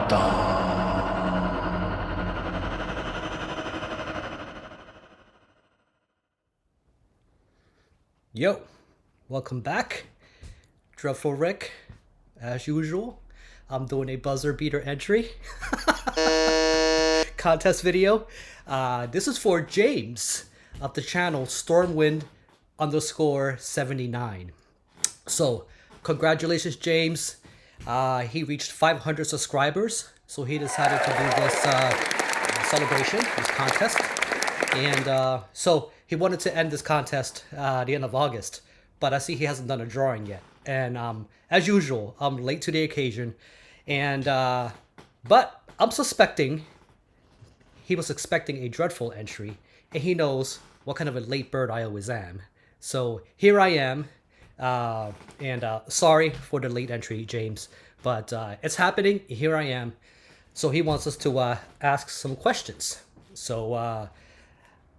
Yo, welcome back. Dreadful Rick, as usual. I'm doing a buzzer beater entry contest video. This is for James of the channel Stormwind underscore 79. So, congratulations, James. He reached 500 subscribers, so he decided to do this celebration, this contest. And so he wanted to end this contest at the end of August, but I see he hasn't done a drawing yet. And as usual, I'm late to the occasion. And but I'm suspecting he was expecting a dreadful entry, and he knows what kind of a late bird I always am. So here I am. And sorry for the late entry, James, but it's happening. Here I am. So he wants us to ask some questions. So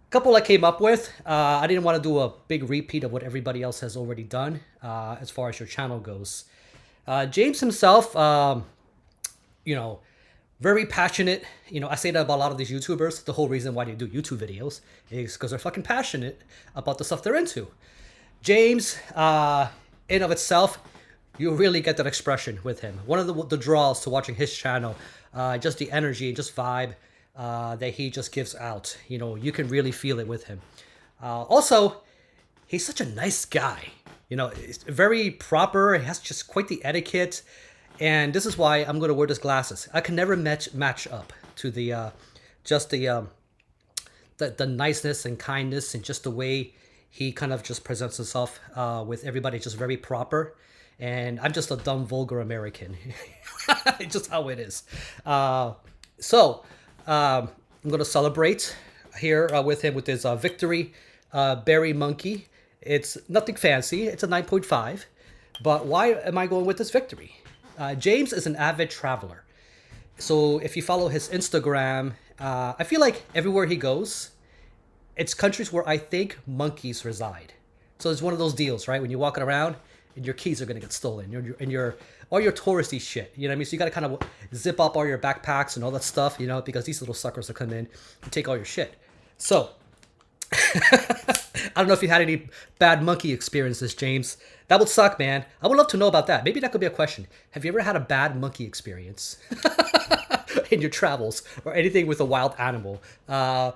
couple I came up with. I didn't want to do a big repeat of what everybody else has already done as far as your channel goes. James himself, very passionate. I say that about a lot of these YouTubers. The whole reason why they do YouTube videos is because they're fucking passionate about the stuff they're into. James, in of itself, you really get that expression with him. One of the draws to watching his channel, just the energy and just vibe that he just gives out. You can really feel it with him. Also, he's such a nice guy. He's very proper. He has just quite the etiquette. And this is why I'm going to wear these glasses. I can never match up to the niceness and kindness and just the way he kind of just presents himself with everybody, just very proper. And I'm just a dumb, vulgar American. It's just how it is. So I'm going to celebrate here with him with his victory berry monkey. It's nothing fancy. It's a 9.5. But why am I going with this victory? James is an avid traveler. So if you follow his Instagram, I feel like everywhere he goes, it's countries where I think monkeys reside. So it's one of those deals, right? When you're walking around and your keys are going to get stolen and all your touristy shit, you know what I mean? So you got to kind of zip up all your backpacks and all that stuff, because these little suckers will come in and take all your shit. So I don't know if you had any bad monkey experiences, James. That would suck, man. I would love to know about that. Maybe that could be a question. Have you ever had a bad monkey experience in your travels or anything with a wild animal? I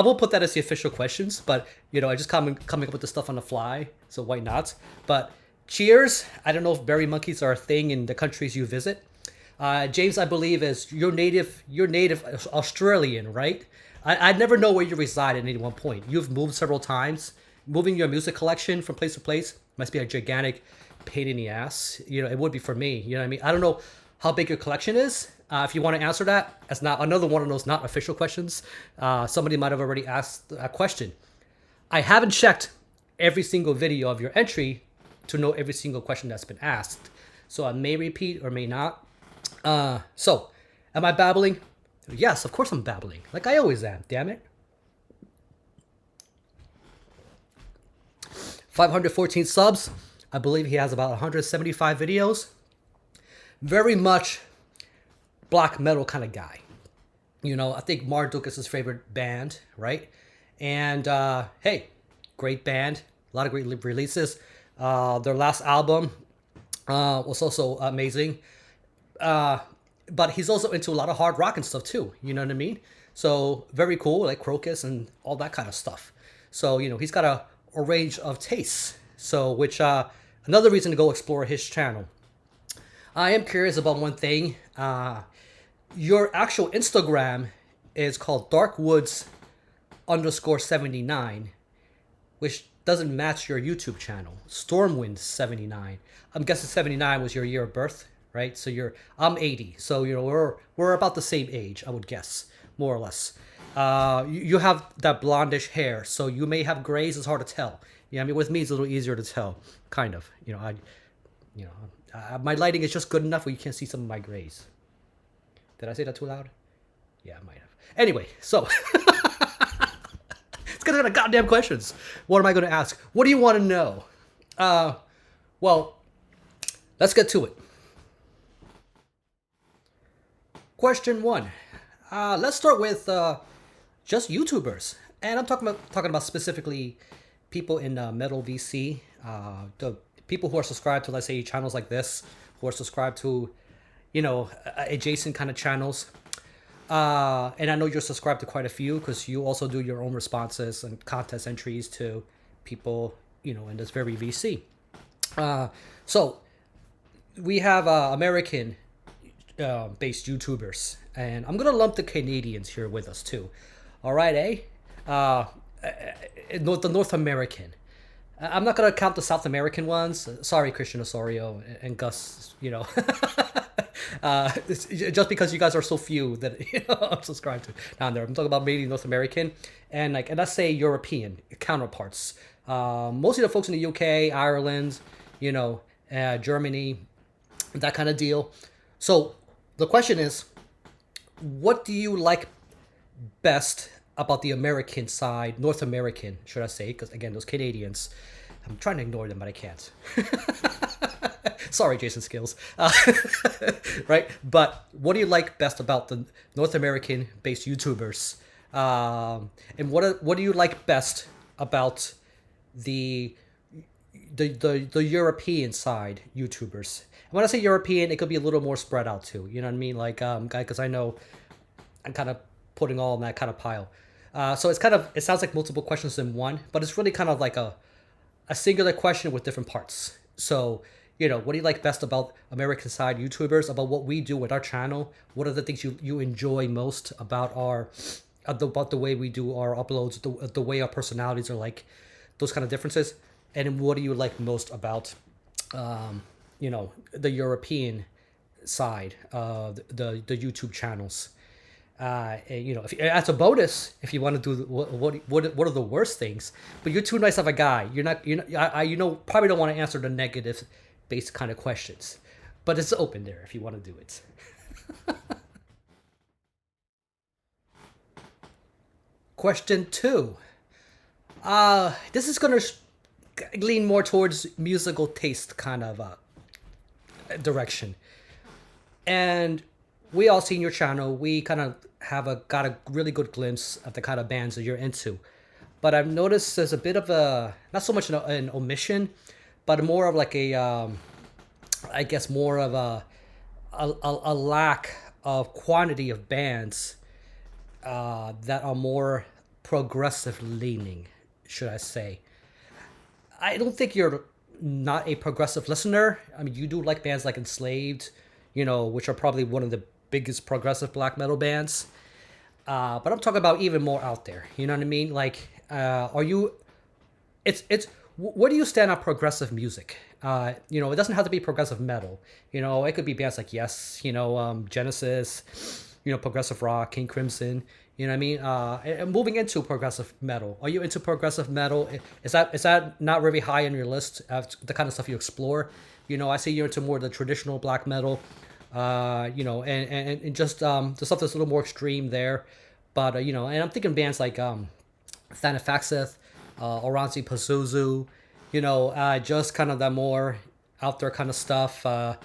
won't put that as the official questions, but I just coming up with the stuff on the fly, so why not? But cheers. I don't know if berry monkeys are a thing in the countries you visit. James, I believe is you're native Australian, right? I never know where you reside at any one point. You've moved several times. Moving your music collection from place to place must be a gigantic pain in the ass. It would be for me. You know what I mean? I don't know how big your collection is. If you want to answer that, that's not another one of those not official questions. Somebody might have already asked a question. I haven't checked every single video of your entry to know every single question that's been asked. So I may repeat or may not. So, am I babbling? Yes, of course I'm babbling. Like I always am, damn it. 514 subs. I believe he has about 175 videos. Very much black metal kind of guy. I think Marduk is his favorite band, right? And hey, great band. A lot of great releases. Their last album was also amazing. But he's also into a lot of hard rock and stuff too. You know what I mean? So very cool, like Crocus and all that kind of stuff. So, he's got a range of tastes. So, which another reason to go explore his channel. I am curious about one thing. Your actual Instagram is called Darkwoods underscore 79, which doesn't match your YouTube channel, Stormwind 79. I'm guessing 79 was your year of birth, right? So I'm 80, so we're about the same age, I would guess, more or less. You have that blondish hair, so you may have grays. It's hard to tell. With me, it's a little easier to tell, kind of. My lighting is just good enough where you can't see some of my grays. Did I say that too loud? Yeah, I might have. Anyway, so let's get into the goddamn questions. What am I going to ask? What do you want to know? Well, let's get to it. Question one. Let's start with just YouTubers, and I'm talking about specifically people in metal VC, the people who are subscribed to, let's say, channels like this, who are subscribed to, adjacent kind of channels. And I know you're subscribed to quite a few because you also do your own responses and contest entries to people, in this very VC. So we have American based YouTubers, and I'm gonna lump the Canadians here with us too. All right, the North American. I'm not gonna count the South American ones. Sorry, Christian Osorio and Gus. Just because you guys are so few that I'm subscribed to down there. I'm talking about mainly North American and let's say European counterparts. Mostly the folks in the UK, Ireland, Germany, that kind of deal. So the question is, what do you like best about the American side, North American, should I say? Because again, those Canadians, I'm trying to ignore them, but I can't. Sorry, Jason Skills. Right? But what do you like best about the North American-based YouTubers? And what do you like best about the European side YouTubers? And when I say European, it could be a little more spread out too. You know what I mean? Because I know I'm kind of putting all in that kind of pile. So it sounds like multiple questions in one, but it's really kind of like a singular question with different parts. So, what do you like best about American side YouTubers, about what we do with our channel? What are the things you enjoy most about about the way we do our uploads, the way our personalities are like, those kind of differences? And what do you like most about, the European side, the YouTube channels? As a bonus, if you want to do what are the worst things, but you're too nice of a guy. Probably don't want to answer the negative based kind of questions, but it's open there if you want to do it. Question two. This is gonna lean more towards musical taste kind of direction, and we all seen your channel. We kind of got a really good glimpse of the kind of bands that you're into. But I've noticed there's a bit of not so much an omission, but more of like I guess more of a lack of quantity of bands that are more progressive leaning, should I say. I don't think you're not a progressive listener. I mean, you do like bands like Enslaved, which are probably one of the biggest progressive black metal bands. But I'm talking about even more out there. You know what I mean? Like, are you? Where do you stand on progressive music? It doesn't have to be progressive metal. It could be bands like Yes, Genesis, progressive rock, King Crimson. You know what I mean? And moving into progressive metal. Are you into progressive metal? Is that not really high on your list of the kind of stuff you explore? I see you're into more of the traditional black metal. And just the stuff that's a little more extreme there. But, and I'm thinking bands like Thanafaxeth, Oranzi Pazuzu, just kind of that more out there kind of stuff. It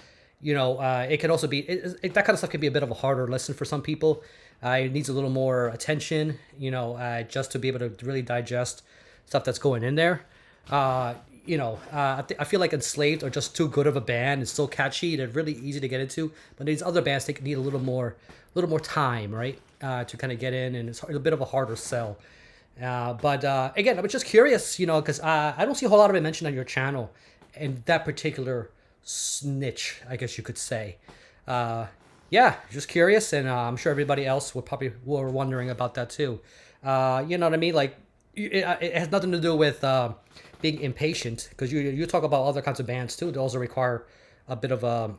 can also be, that kind of stuff can be a bit of a harder listen for some people. It needs a little more attention, just to be able to really digest stuff that's going in there. I feel like Enslaved are just too good of a band. It's so catchy. They're really easy to get into. But these other bands, they need a little more time, right, to kind of get in, and it's a bit of a harder sell. But again, I was just curious, because I don't see a whole lot of it mentioned on your channel, and that particular niche, I guess you could say. Yeah, just curious, and I'm sure everybody else were wondering about that too. You know what I mean? Like, it has nothing to do with being impatient, because you talk about other kinds of bands too. They also require a bit of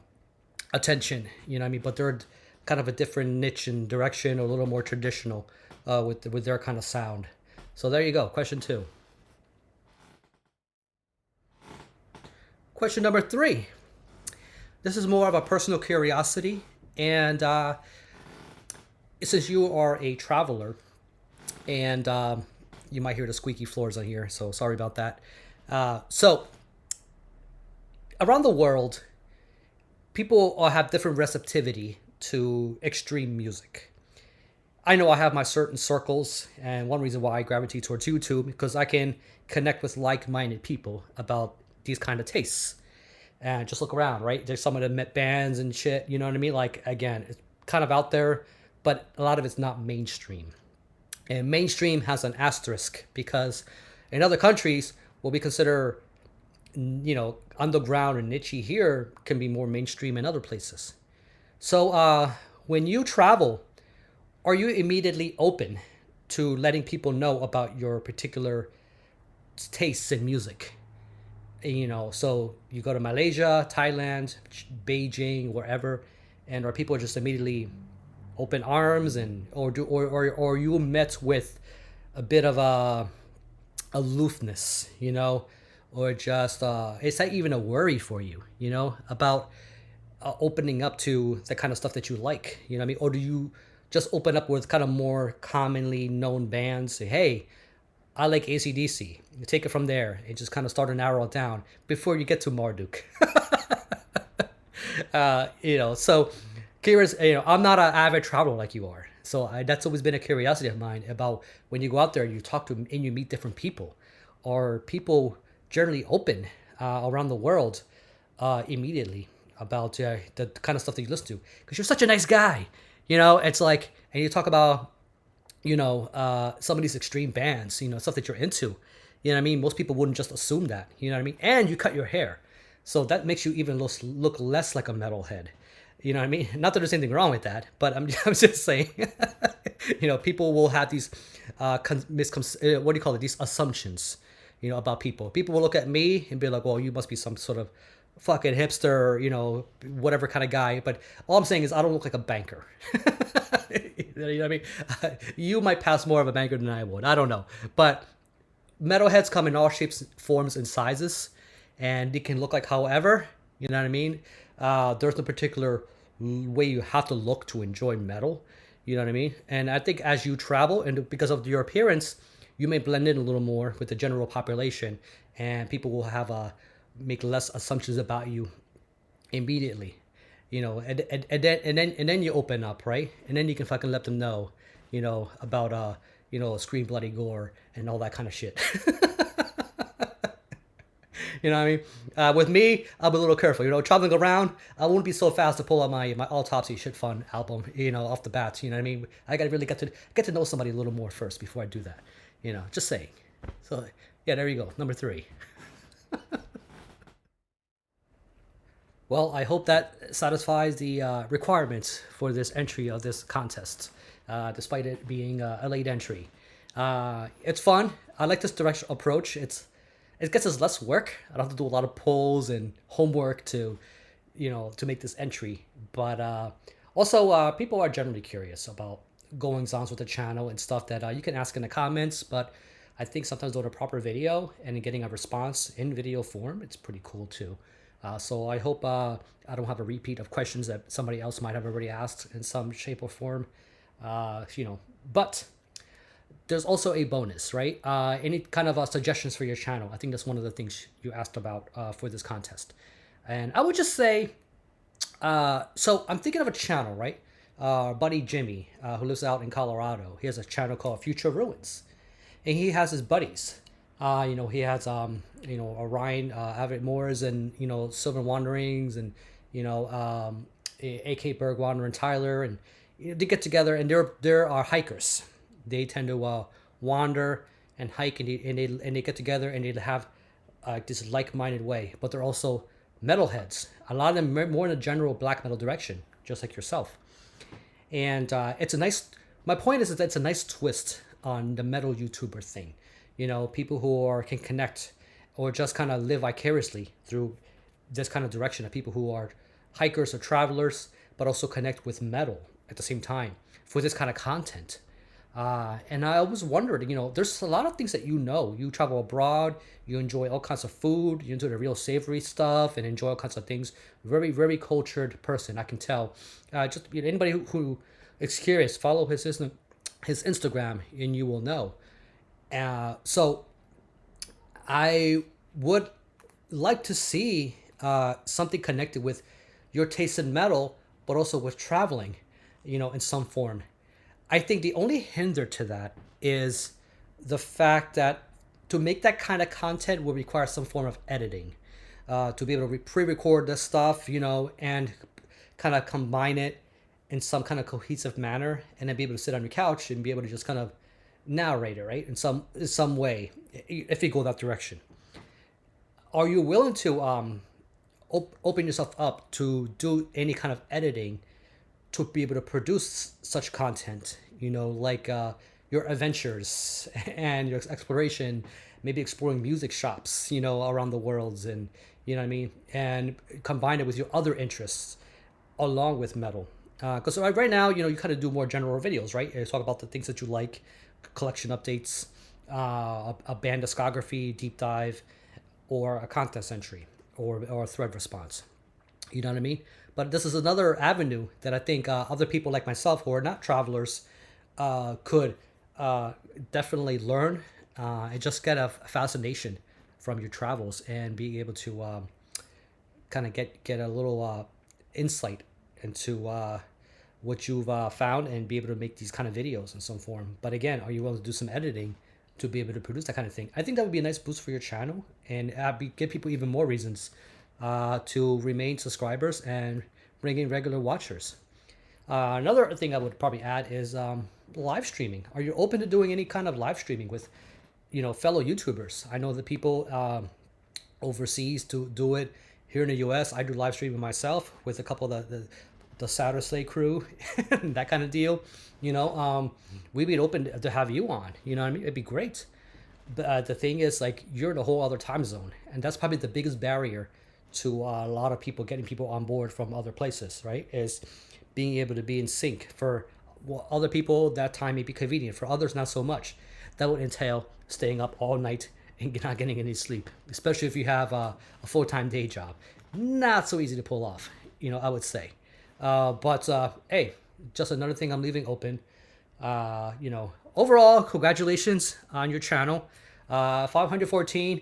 attention, you know what I mean? But they're kind of a different niche and direction, or a little more traditional with their kind of sound. So there you go. Question two. Question number three. This is more of a personal curiosity, and since you are a traveler, and you might hear the squeaky floors on here, so sorry about that. So around the world, people all have different receptivity to extreme music. I know I have my certain circles, and one reason why I gravitate towards YouTube because I can connect with like-minded people about these kind of tastes. And just look around, right? There's some of the bands and shit. You know what I mean? Like again, it's kind of out there, but a lot of it's not mainstream. And mainstream has an asterisk because in other countries, what we consider underground and niche here can be more mainstream in other places. So when you travel, are you immediately open to letting people know about your particular tastes in music? So you go to Malaysia, Thailand, Beijing, wherever, and are people just immediately open arms, and or you met with a bit of a aloofness, or just it's not even a worry for you, about opening up to the kind of stuff that you like, you know what I mean? Or do you just open up with kind of more commonly known bands, say, hey, I like ACDC. You take it from there and just kind of start to narrow it down before you get to Marduk. So curious, I'm not an avid traveler like you are. So that's always been a curiosity of mine about when you go out there, you talk to and you meet different people. Are people generally open around the world immediately about the kind of stuff that you listen to? Because you're such a nice guy. It's like, and you talk about some of these extreme bands, stuff that you're into. You know what I mean? Most people wouldn't just assume that. You know what I mean? And you cut your hair. So that makes you even look less like a metalhead. You know what I mean? Not that there's anything wrong with that, but I'm just saying, people will have these, what do you call it? These assumptions, about people. People will look at me and be like, well, you must be some sort of fucking hipster, whatever kind of guy. But all I'm saying is I don't look like a banker. You know what I mean? You might pass more of a banker than I would. I don't know. But metalheads come in all shapes, forms, and sizes. And they can look like however. You know what I mean? There's no particular way you have to look to enjoy metal. You know what I mean? And I think as you travel, and because of your appearance, you may blend in a little more with the general population. And people will have make less assumptions about you immediately, and then you open up, right? And then you can fucking let them know, about scream bloody gore and all that kind of shit. You know what I mean? With me, I'll be a little careful. Traveling around, I won't be so fast to pull out my autopsy shit fun album, off the bat. You know what I mean? I gotta really get to know somebody a little more first before I do that. Just saying. So yeah, there you go. Number 3. Well, I hope that satisfies the requirements for this entry of this contest, despite it being a late entry. It's fun. I like this direct approach. It gets us less work. I don't have to do a lot of polls and homework to make this entry. But also, people are generally curious about goings-ons with the channel and stuff that you can ask in the comments. But I think sometimes doing a proper video and getting a response in video form, it's pretty cool too. So I hope I don't have a repeat of questions that somebody else might have already asked in some shape or form. But there's also a bonus, right? Any kind of suggestions for your channel? I think that's one of the things you asked about for this contest. And I would just say, so I'm thinking of a channel, right? Buddy Jimmy, who lives out in Colorado, he has a channel called Future Ruins. And he has his buddies. He has Orion, Avid Moors, and Sylvan Wanderings, and AK Berg Wanderer Tyler, and they get together, and there are hikers. They tend to wander and hike, and they get together, and they have this like-minded way. But they're also metalheads. A lot of them more in a general black metal direction, just like yourself. And it's a nice. My point is that it's a nice twist on the metal YouTuber thing. People who can connect or just kind of live vicariously through this kind of direction of people who are hikers or travelers, but also connect with metal at the same time for this kind of content. And I always wondered, there's a lot of things that you travel abroad, you enjoy all kinds of food, you enjoy the real savory stuff and enjoy all kinds of things. Very, very cultured person, I can tell. Just anybody who is curious, follow his Instagram and you will know. So I would like to see something connected with your taste in metal, but also with traveling, in some form. I think the only hinder to that is the fact that to make that kind of content will require some form of editing. To be able to pre-record this stuff, and kind of combine it in some kind of cohesive manner, and then be able to sit on your couch and be able to just kind of narrate it, right? In some way, if you go that direction. Are you willing to open yourself up to do any kind of editing to be able to produce such content, like your adventures and your exploration, maybe exploring music shops, around the world, and you know what I mean, and combine it with your other interests along with metal. Because right now, you kind of do more general videos, right? You talk about the things that you like, collection updates, a band discography deep dive, or a contest entry, or a thread response. You know what I mean? But this is another avenue that I think other people like myself who are not travelers could definitely learn and just get a fascination from your travels and being able to kind of get a little insight into what you've found and be able to make these kind of videos in some form. But again, are you willing to do some editing to be able to produce that kind of thing? I think that would be a nice boost for your channel and give people even more reasons to remain subscribers and bring in regular watchers. Another thing I would probably add is live streaming. Are you open to doing any kind of live streaming with, fellow YouTubers? I know that people overseas to do it. Here in the U.S., I do live streaming myself with a couple of the Saturday crew, that kind of deal. We'd be open to have you on. You know what I mean? It'd be great. But the thing is, like, you're in a whole other time zone, and that's probably the biggest barrier to a lot of people getting people on board from other places, right? Is being able to be in sync. For other people, that time may be convenient. For others, not so much. That would entail staying up all night and not getting any sleep, especially if you have a full-time day job. Not so easy to pull off, I would say. But hey, just another thing I'm leaving open. Overall, congratulations on your channel. 514,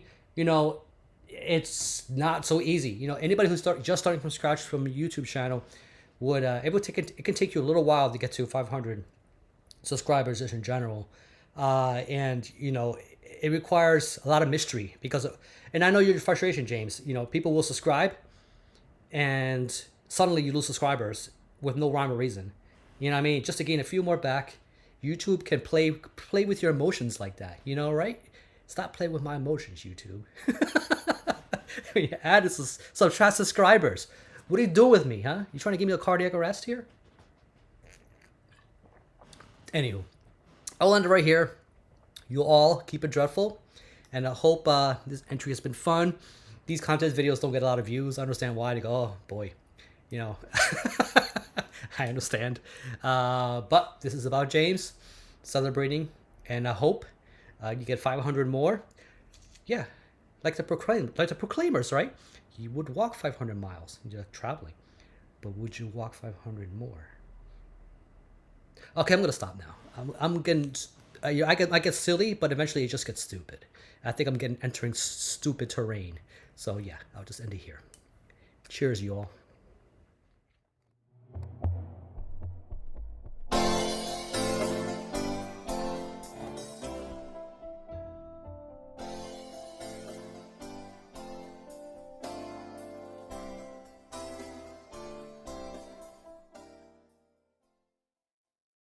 it's not so easy. Anybody who's just starting from scratch from a YouTube channel would, it can take you a little while to get to 500 subscribers just in general. And, it requires a lot of mystery and I know your frustration, James. People will subscribe and suddenly you lose subscribers with no rhyme or reason. You know what I mean? Just to gain a few more back. YouTube can play with your emotions like that, right? Stop playing with my emotions, YouTube. You added subtract subscribers. What are you doing with me, huh? You trying to give me a cardiac arrest here? Anywho, I'll end it right here. You all keep it dreadful, and I hope this entry has been fun. These content videos don't get a lot of views. I understand why. They go, oh boy, I understand. But this is about James celebrating, and I hope you get 500 more. Yeah, like the proclaimers, right? You would walk 500 miles just traveling, but would you walk 500 more? Okay, I'm gonna stop now. I'm getting. I get silly, but eventually it just gets stupid. I think I'm entering stupid terrain. So yeah, I'll just end it here. Cheers, you all.